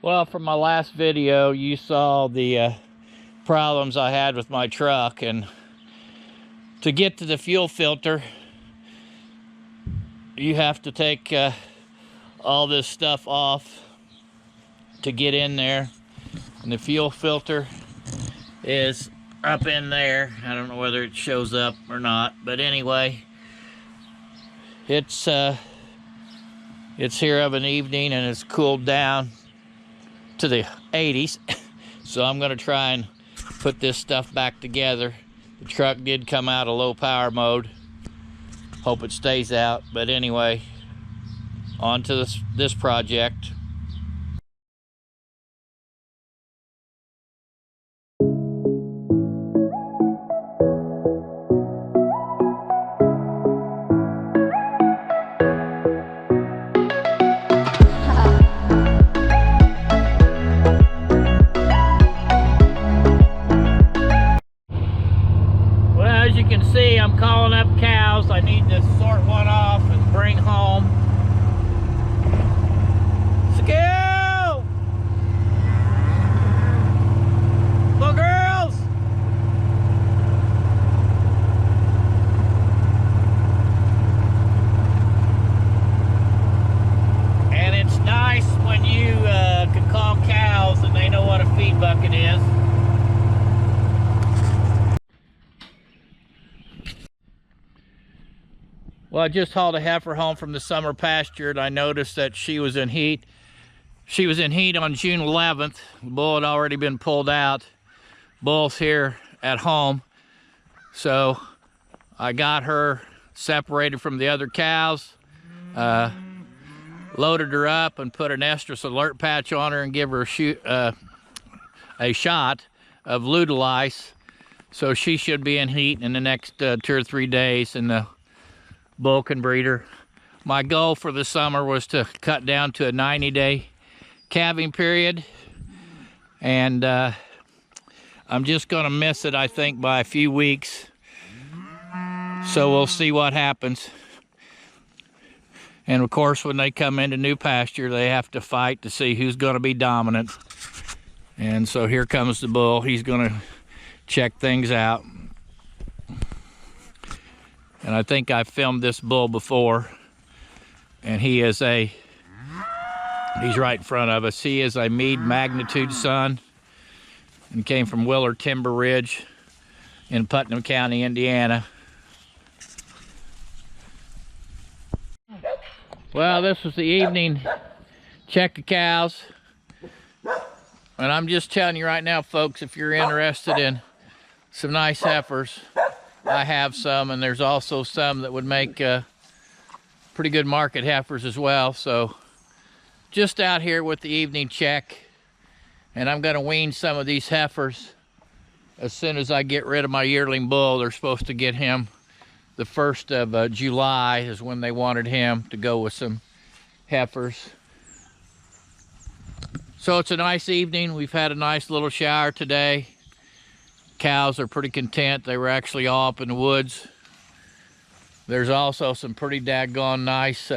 Well, from my last video, you saw the problems I had with my truck, and to get to the fuel filter, you have to take all this stuff off to get in there, and the fuel filter is up in there. I don't know whether it shows up or not, but anyway, it's here of an evening and it's cooled down to the 80s. So I'm gonna try and put this stuff back together. The truck did come out of low power mode. Hope it stays out, but anyway, on to this project. As you can see, I'm calling up cows. I need to sort one off and bring home. Skill! Little girls! And it's nice when you can call cows and they know what a feed bucket is. Well, I just hauled a heifer home from the summer pasture, and I noticed that she was in heat. She was in heat on June 11th. The bull had already been pulled out. Bull's here at home. So I got her separated from the other cows, loaded her up and put an estrus alert patch on her and give her a shot of Ludolice. So she should be in heat in the next 2 or 3 days, and the bull can breed her. My goal for the summer was to cut down to a 90-day calving period, and I'm just gonna miss it, I think, by a few weeks. So we'll see what happens. And of course, when they come into new pasture, they have to fight to see who's gonna be dominant. And so here comes the bull. He's gonna check things out. And I think I've filmed this bull before, and he's right in front of us. He is a Meade Magnitude son and came from Willard Timber Ridge in Putnam County, Indiana. Well, this was the evening check of cows. And I'm just telling you right now, folks, if you're interested in some nice heifers, I have some, and there's also some that would make pretty good market heifers as well. So just out here with the evening check, and I'm going to wean some of these heifers as soon as I get rid of my yearling bull. They're supposed to get him the 1st of July is when they wanted him to go with some heifers. So it's a nice evening. We've had a nice little shower today. Cows are pretty content. They were actually all up in the woods. There's also some pretty daggone nice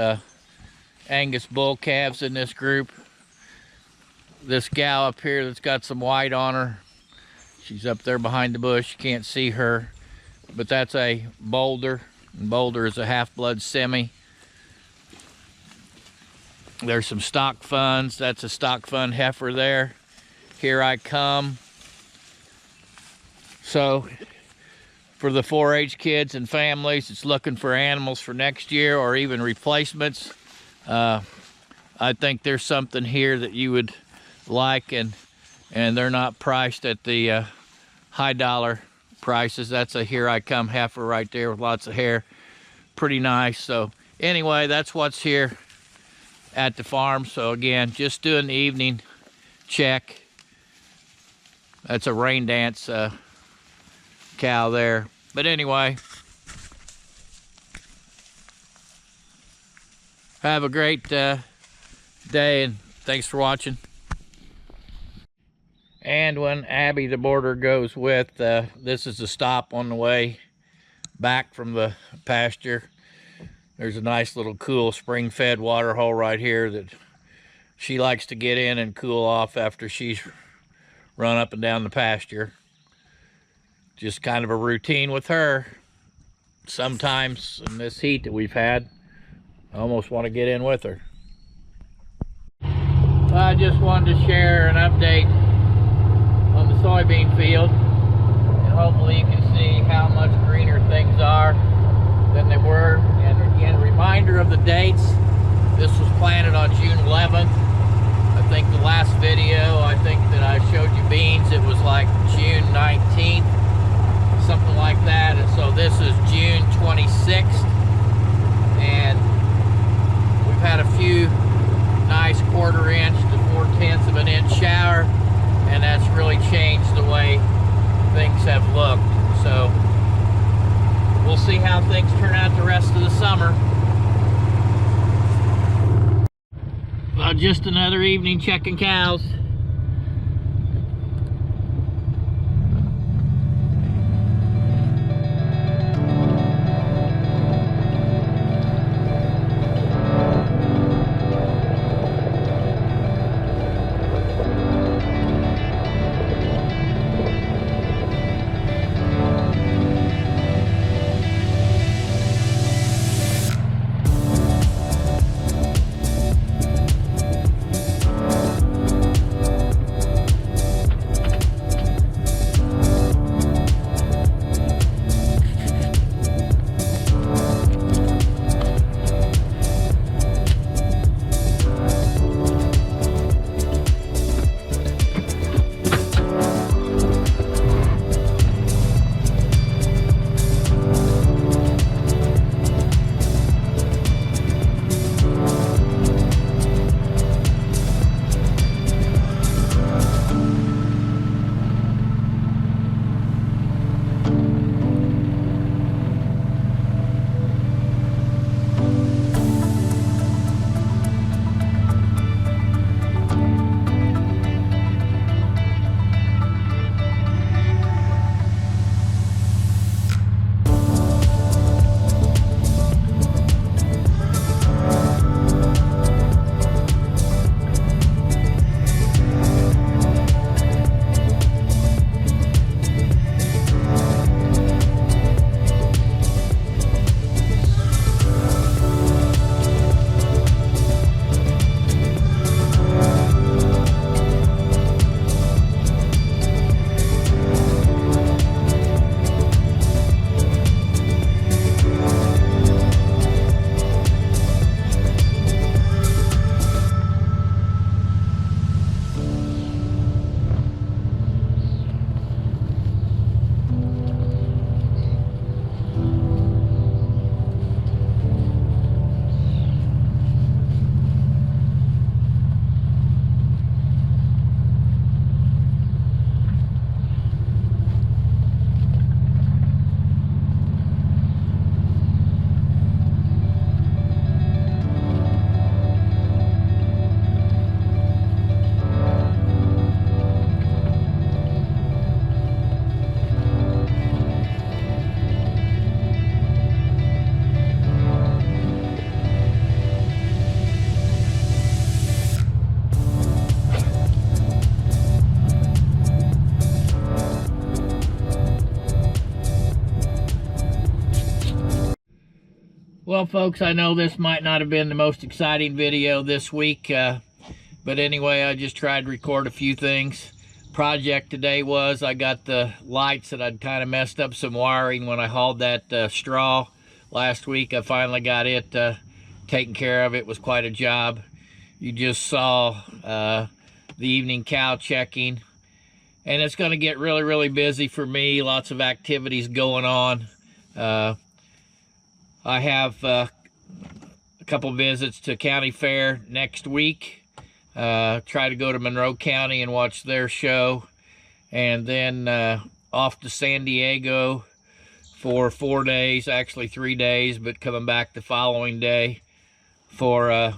Angus bull calves in this group. This gal up here that's got some white on her, she's up there behind the bush. You can't see her, but that's a Boulder, and Boulder is a half-blood semi. There's some stock funds. That's a stock fund heifer there. Here I come. So for the 4-H kids and families that's looking for animals for next year or even replacements, I think there's something here that you would like, and they're not priced at the high dollar prices. That's a Here I Come heifer right there with lots of hair. Pretty nice. So anyway, that's what's here at the farm. So again, just doing the evening check. That's a rain dance cow there. But anyway, have a great day, and thanks for watching. And when Abby the boarder goes with, this is a stop on the way back from the pasture. There's a nice little cool spring-fed water hole right here that she likes to get in and cool off after she's run up and down the pasture. Just kind of a routine with her. Sometimes in this heat that we've had, I almost want to get in with her. I just wanted to share an update on the soybean field, and hopefully you can see how much greener things are than they were. And again, reminder of the dates. This was planted on June 11th. I think the last video, that I showed you beans, it was like June 19th, something like that. And so this is June 26th, and we've had a few nice 1/4 inch to 4/10 of an inch shower, and that's really changed the way things have looked. So we'll see how things turn out the rest of the summer. Well, just another evening checking cows. Well, folks, I know this might not have been the most exciting video this week, but anyway, I just tried to record a few things. Project today was I got the lights that I'd kind of messed up some wiring when I hauled that straw last week. I finally got it taken care of. It was quite a job. You just saw the evening cow checking, and it's going to get really, really busy for me. Lots of activities going on. I have a couple visits to county fair next week. Try to go to Monroe County and watch their show, and then off to San Diego for 4 days, actually 3 days, but coming back the following day for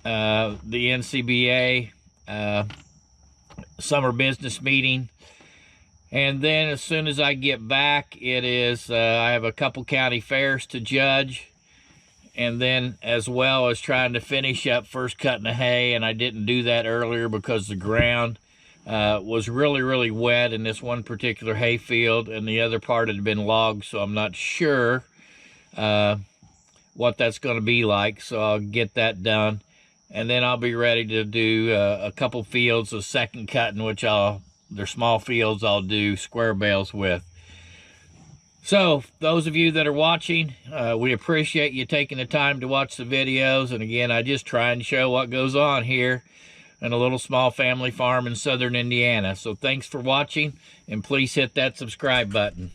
the NCBA summer business meeting. And then as soon as I get back, it is I have a couple county fairs to judge, and then as well as trying to finish up first cutting the hay, and I didn't do that earlier because the ground was really wet in this one particular hay field, and the other part had been logged, so I'm not sure what that's going to be like. So I'll get that done, and then I'll be ready to do a couple fields of second cutting, which they're small fields I'll do square bales with. So those of you that are watching, we appreciate you taking the time to watch the videos. And again, I just try and show what goes on here in a little small family farm in southern Indiana. So thanks for watching, and please hit that subscribe button.